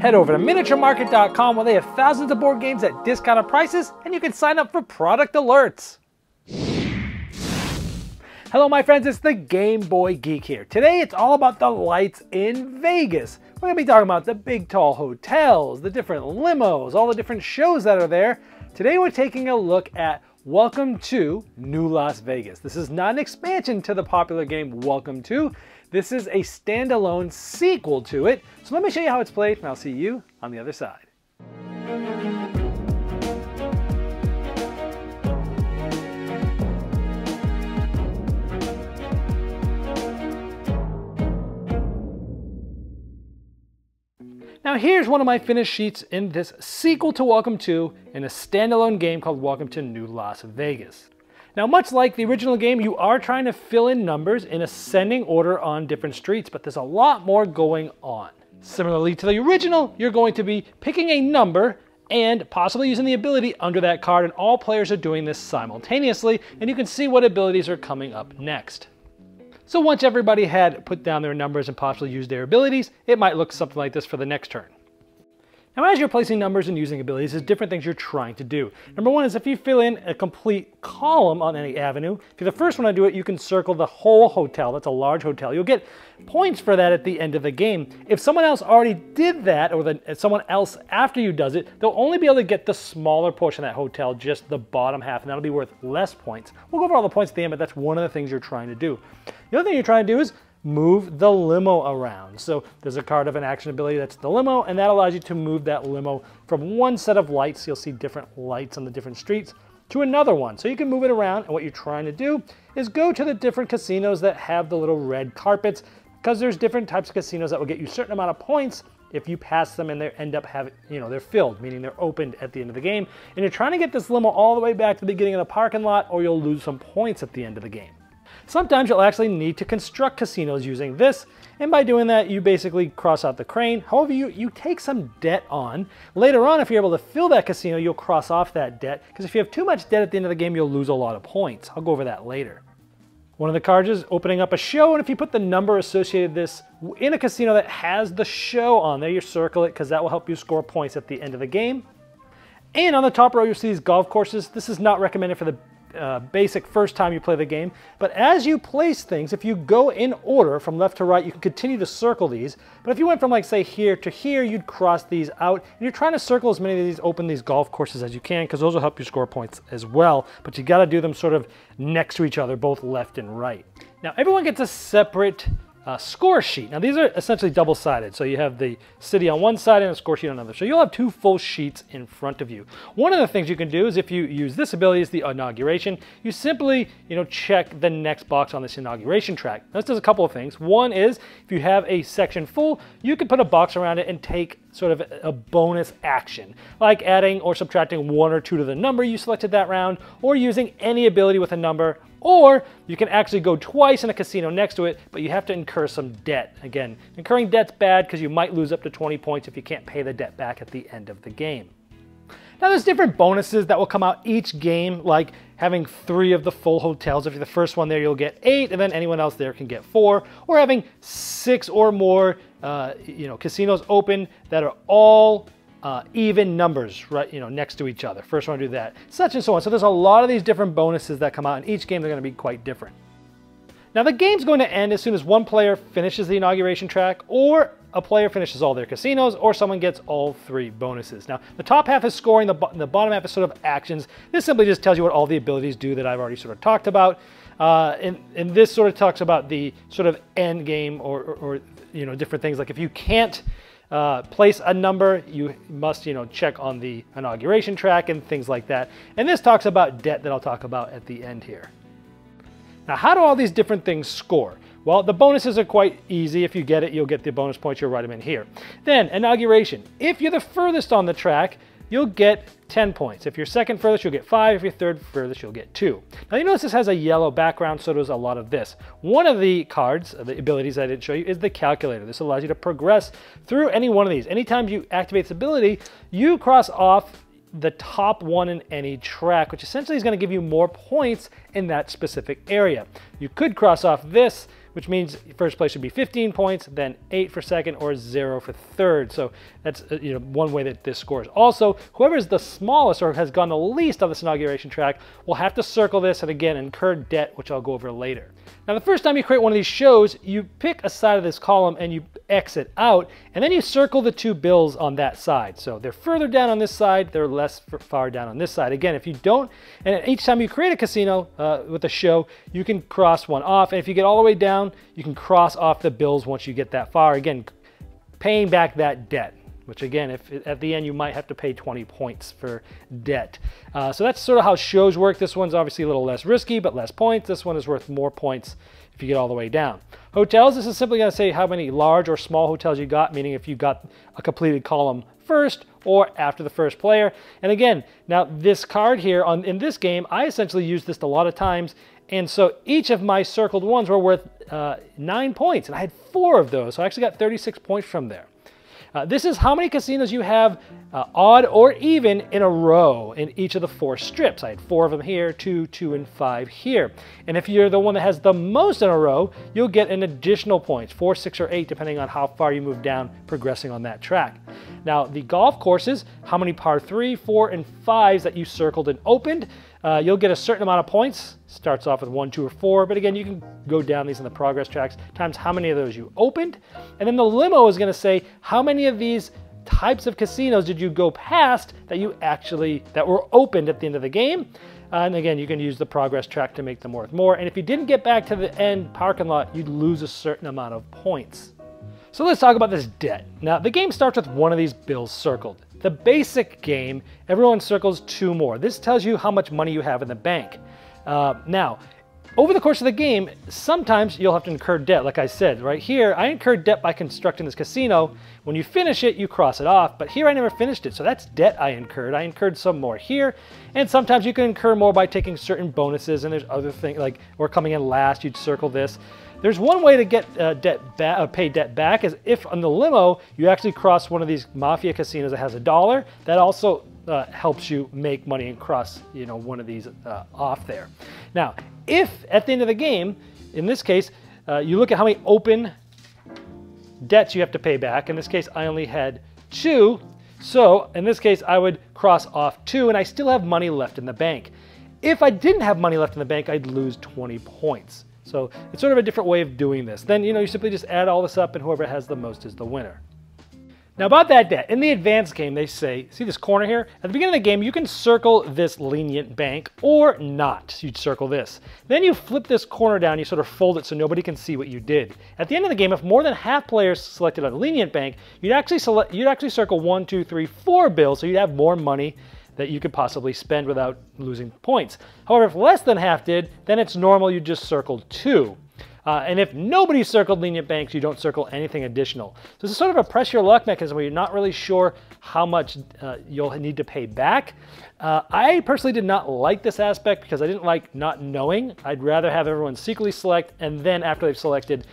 Head over to miniaturemarket.com where they have thousands of board games at discounted prices and you can sign up for product alerts. Hello my friends, it's the Game Boy Geek here. Today it's all about the lights in Vegas. We're going to be talking about the big tall hotels, the different limos, all the different shows that are there. Today we're taking a look at Welcome to New Las Vegas. This is not an expansion to the popular game Welcome to. This is a standalone sequel to it. So let me show you how it's played and I'll see you on the other side. Now here's one of my finished sheets in this sequel to Welcome to in a standalone game called Welcome to New Las Vegas. Now much like the original game, you are trying to fill in numbers in ascending order on different streets, but there's a lot more going on. Similarly to the original, you're going to be picking a number and possibly using the ability under that card, and all players are doing this simultaneously, and you can see what abilities are coming up next. So once everybody had put down their numbers and possibly used their abilities, it might look something like this for the next turn. Now as you're placing numbers and using abilities, there's different things you're trying to do. Number one is if you fill in a complete column on any avenue, if you're the first one to do it, you can circle the whole hotel. That's a large hotel. You'll get points for that at the end of the game. If someone else already did that, or someone else after you does it, they'll only be able to get the smaller portion of that hotel, just the bottom half, and that'll be worth less points. We'll go over all the points at the end, but that's one of the things you're trying to do. The other thing you're trying to do is move the limo around. So there's a card of an action ability that's the limo, and that allows you to move that limo from one set of lights, you'll see different lights on the different streets, to another one. So you can move it around, and what you're trying to do is go to the different casinos that have the little red carpets, because there's different types of casinos that will get you a certain amount of points if you pass them and they end up having, they're filled, meaning they're opened at the end of the game. And you're trying to get this limo all the way back to the beginning of the parking lot, or you'll lose some points at the end of the game. Sometimes you'll actually need to construct casinos using this, and by doing that you basically cross out the crane. However, you take some debt on. Later on, if you're able to fill that casino, you'll cross off that debt, because if you have too much debt at the end of the game, you'll lose a lot of points. I'll go over that later. One of the cards is opening up a show, and if you put the number associated with this in a casino that has the show on there, you circle it, because that will help you score points at the end of the game. And on the top row, you'll see these golf courses. This is not recommended for the basic first time you play the game, but as you place things, if you go in order from left to right, you can continue to circle these. But if you went from, like, say here to here, you'd cross these out, and you're trying to circle as many of these, open these golf courses as you can, because those will help you score points as well. But you got to do them sort of next to each other, both left and right. Now everyone gets a separate score sheet. Now these are essentially double-sided, so you have the city on one side and a score sheet on another. So you'll have two full sheets in front of you. One of the things you can do is if you use this ability, is the Inauguration, you simply check the next box on this Inauguration track. This does a couple of things. One is if you have a section full, you can put a box around it and take sort of a bonus action, like adding or subtracting 1 or 2 to the number you selected that round, or using any ability with a number. Or you can actually go twice in a casino next to it, but you have to incur some debt. Again, incurring debt's bad because you might lose up to 20 points if you can't pay the debt back at the end of the game. Now there's different bonuses that will come out each game, like having 3 of the full hotels. If you're the first one there, you'll get 8, and then anyone else there can get 4. Or having 6 or more casinos open that are all even numbers, right, next to each other. First one to do that, such and so on. So there's a lot of these different bonuses that come out, and each game they're going to be quite different. Now the game's going to end as soon as one player finishes the Inauguration track, or a player finishes all their casinos, or someone gets all 3 bonuses. Now the top half is scoring, the bottom half is sort of actions. This simply just tells you what all the abilities do that I've already sort of talked about. And this sort of talks about the sort of end game, or different things, like if you can't place a number, you must check on the Inauguration track and things like that. And this talks about debt that I'll talk about at the end here. Now how do all these different things score? Well, the bonuses are quite easy. If you get it, you'll get the bonus points. You'll write them in here. Then Inauguration. If you're the furthest on the track, you'll get 10 points. If you're second furthest, you'll get 5. If you're third furthest, you'll get 2. Now you notice this has a yellow background, so does a lot of this. One of the cards, the abilities I didn't show you, is the calculator. This allows you to progress through any one of these. Anytime you activate this ability, you cross off the top one in any track, which essentially is going to give you more points in that specific area. You could cross off this, which means first place should be 15 points, then 8 for second, or 0 for third. So that's one way that this scores. Also, whoever is the smallest or has gone the least on this inauguration track will have to circle this and again incur debt, which I'll go over later. Now, the first time you create one of these shows, you pick a side of this column and you exit out, and then you circle the 2 bills on that side. So they're further down on this side, they're less far down on this side. Again, if you don't, and each time you create a casino with a show, you can cross one off. And if you get all the way down, you can cross off the bills once you get that far. Again, paying back that debt, which again, if at the end you might have to pay 20 points for debt. So that's sort of how shows work. This one's obviously a little less risky, but less points. This one is worth more points if you get all the way down. Hotels, this is simply going to say how many large or small hotels you got, meaning if you got a completed column first or after the first player. And again, now this card here in this game, I essentially used this a lot of times, and so each of my circled ones were worth 9 points, and I had 4 of those, so I actually got 36 points from there. This is how many casinos you have odd or even in a row in each of the 4 strips. I had 4 of them here, 2, 2, and 5 here. And if you're the one that has the most in a row, you'll get an additional points, 4, 6, or 8, depending on how far you move down progressing on that track. Now, the golf courses, how many par 3, 4, and 5s that you circled and opened, you'll get a certain amount of points. Starts off with 1, 2, or 4, but again, you can go down these in the progress tracks times how many of those you opened. And then the limo is going to say how many of these types of casinos did you go past that were opened at the end of the game. And again, you can use the progress track to make them worth more. And if you didn't get back to the end parking lot, you'd lose a certain amount of points. So let's talk about this debt. Now, the game starts with one of these bills circled. The basic game, everyone circles 2 more. This tells you how much money you have in the bank. Now, over the course of the game, sometimes you'll have to incur debt. Like I said, right here, I incurred debt by constructing this casino. When you finish it, you cross it off, but here I never finished it, so that's debt I incurred. I incurred some more here, and sometimes you can incur more by taking certain bonuses, and there's other things, like, or coming in last, you'd circle this. There's one way to get pay debt back is if on the limo, you actually cross one of these mafia casinos that has $1. That also helps you make money and cross, one of these off there. Now, if at the end of the game, in this case, you look at how many open debts you have to pay back. In this case, I only had 2. So in this case, I would cross off 2, and I still have money left in the bank. If I didn't have money left in the bank, I'd lose 20 points. So it's sort of a different way of doing this. Then, you simply just add all this up, and whoever has the most is the winner. Now, about that debt, in the advanced game, they say, see this corner here? At the beginning of the game, you can circle this lenient bank or not. So you'd circle this. Then you flip this corner down, you sort of fold it so nobody can see what you did. At the end of the game, if more than half players selected a lenient bank, you'd actually circle 1, 2, 3, 4 bills, so you'd have more money that you could possibly spend without losing points. However, if less than half did, then it's normal, you just circled 2. And if nobody circled lenient banks, you don't circle anything additional. So this is sort of a press your luck mechanism where you're not really sure how much you'll need to pay back. I personally did not like this aspect because I didn't like not knowing. I'd rather have everyone secretly select, and then after they've selected,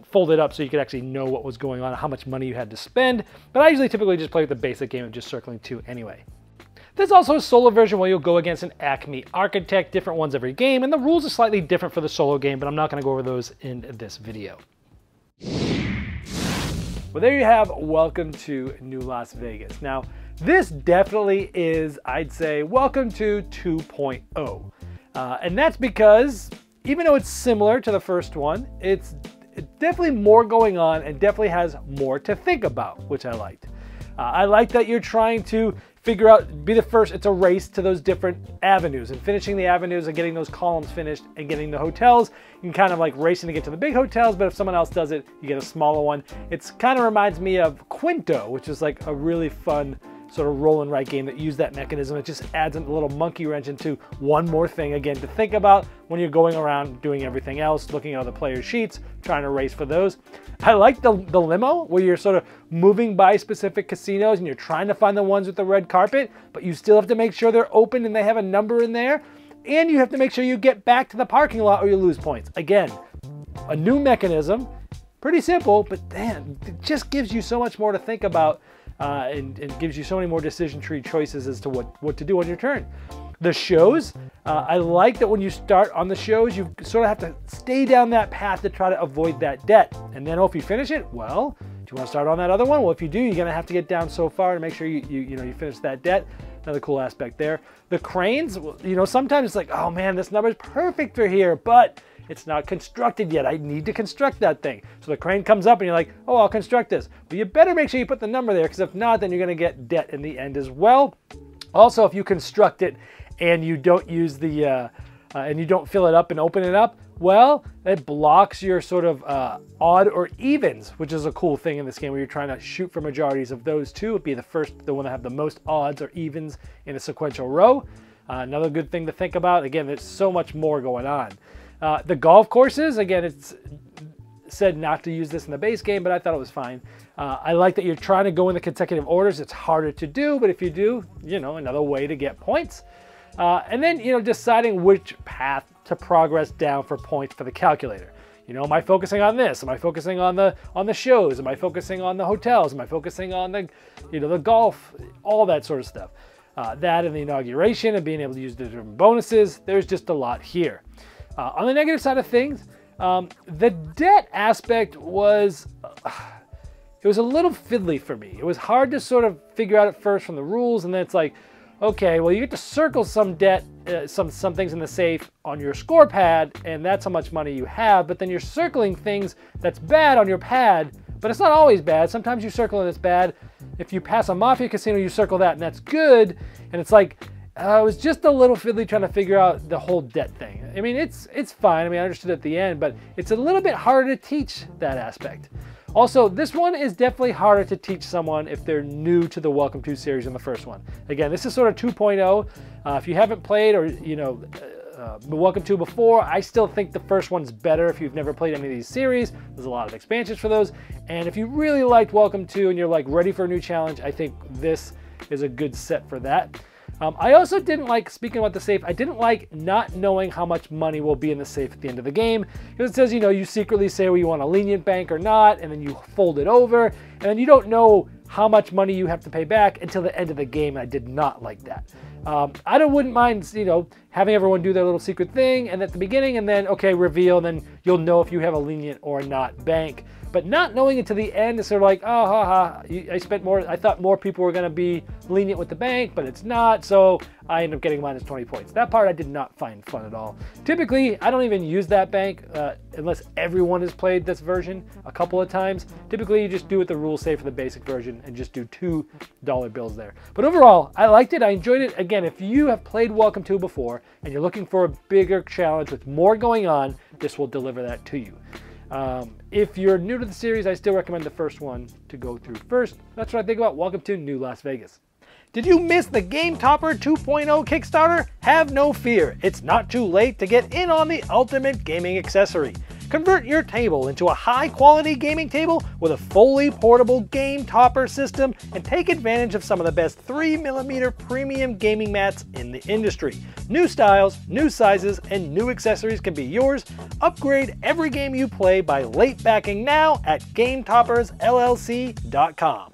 fold it up so you could actually know what was going on, how much money you had to spend. But I usually typically just play with the basic game of just circling 2 anyway. There's also a solo version where you'll go against an Acme architect, different ones every game, and the rules are slightly different for the solo game, but I'm not going to go over those in this video. Well, there you have Welcome to New Las Vegas. Now, this definitely is, I'd say, Welcome to 2.0. And that's because, even though it's similar to the first one, it's definitely more going on and definitely has more to think about, which I liked. I like that you're trying to figure out, be the first, it's a race to those different avenues, and finishing the avenues and getting those columns finished and getting the hotels. You can kind of like racing to get to the big hotels, but if someone else does it, you get a smaller one. It's kind of reminds me of Quinto, which is like a really fun sort of roll and write game that used that mechanism. It just adds a little monkey wrench into one more thing, again, to think about when you're going around doing everything else, looking at other players' sheets, trying to race for those. I like the limo, where you're sort of moving by specific casinos and you're trying to find the ones with the red carpet, but you still have to make sure they're open and they have a number in there. And you have to make sure you get back to the parking lot or you lose points. Again, a new mechanism, pretty simple, but damn, it just gives you so much more to think about and gives you so many more decision tree choices as to what to do on your turn. The shows, I like that when you start on the shows, you sort of have to stay down that path to try to avoid that debt. And then if you finish it, well, do you want to start on that other one? Well, if you do, you're going to have to get down so far to make sure you finish that debt. Another cool aspect there. The cranes, sometimes it's like, oh man, this number is perfect for here, but it's not constructed yet. I need to construct that thing. So the crane comes up and you're like, oh, I'll construct this. But you better make sure you put the number there, because if not, then you're going to get debt in the end as well. Also, if you construct it and you don't use and you don't fill it up and open it up, well, it blocks your sort of odd or evens, which is a cool thing in this game where you're trying to shoot for majorities of those two. It'd be the one that have the most odds or evens in a sequential row. Another good thing to think about. Again, there's so much more going on. The golf courses, again, it's said not to use this in the base game, but I thought it was fine. I like that you're trying to go in the consecutive orders. It's harder to do, but if you do, another way to get points. And then, deciding which path to progress down for points for the calculator. Am I focusing on this? Am I focusing on the shows? Am I focusing on the hotels? Am I focusing on the golf? All that sort of stuff. That and the inauguration and being able to use the different bonuses. There's just a lot here. On the negative side of things, the debt aspect was, it was a little fiddly for me. It was hard to sort of figure out at first from the rules, and then it's like, okay, well, you get to circle some debt, some things in the safe on your score pad, and that's how much money you have, but then you're circling things that's bad on your pad, but it's not always bad. Sometimes you circle and it's bad. If you pass a Mafia Casino, you circle that, and that's good, and it's like, it was just a little fiddly trying to figure out the whole debt thing. I mean, it's fine. I mean, I understood at the end, but it's a little bit harder to teach that aspect. Also, this one is definitely harder to teach someone if they're new to the Welcome To series than the first one. Again, this is sort of 2.0. If you haven't played or, Welcome To before, I still think the first one's better if you've never played any of these series. There's a lot of expansions for those. And if you really liked Welcome To and you're like ready for a new challenge, I think this is a good set for that. I also didn't like, speaking about the safe, I didn't like not knowing how much money will be in the safe at the end of the game. Because it says, you secretly say whether you want a lenient bank or not, and then you fold it over, and then you don't know how much money you have to pay back until the end of the game. I did not like that. I wouldn't mind, having everyone do their little secret thing, and at the beginning, and then, okay, reveal, and then you'll know if you have a lenient or not bank. But not knowing it to the end is sort of like, oh, haha, I thought more people were going to be lenient with the bank, but it's not, so I end up getting minus 20 points. That part I did not find fun at all. Typically, I don't even use that bank unless everyone has played this version a couple of times. Typically, you just do what the rules say for the basic version and just do $2 bills there. But overall, I liked it. I enjoyed it. Again, if you have played Welcome To before and you're looking for a bigger challenge with more going on, this will deliver that to you. If you're new to the series, I still recommend the first one to go through first. That's what I think about Welcome to New Las Vegas. Did you miss the Game Topper 2.0 Kickstarter? Have no fear, it's not too late to get in on the ultimate gaming accessory. Convert your table into a high-quality gaming table with a fully portable Game Topper system and take advantage of some of the best 3mm premium gaming mats in the industry. New styles, new sizes, and new accessories can be yours. Upgrade every game you play by late backing now at GameToppersLLC.com.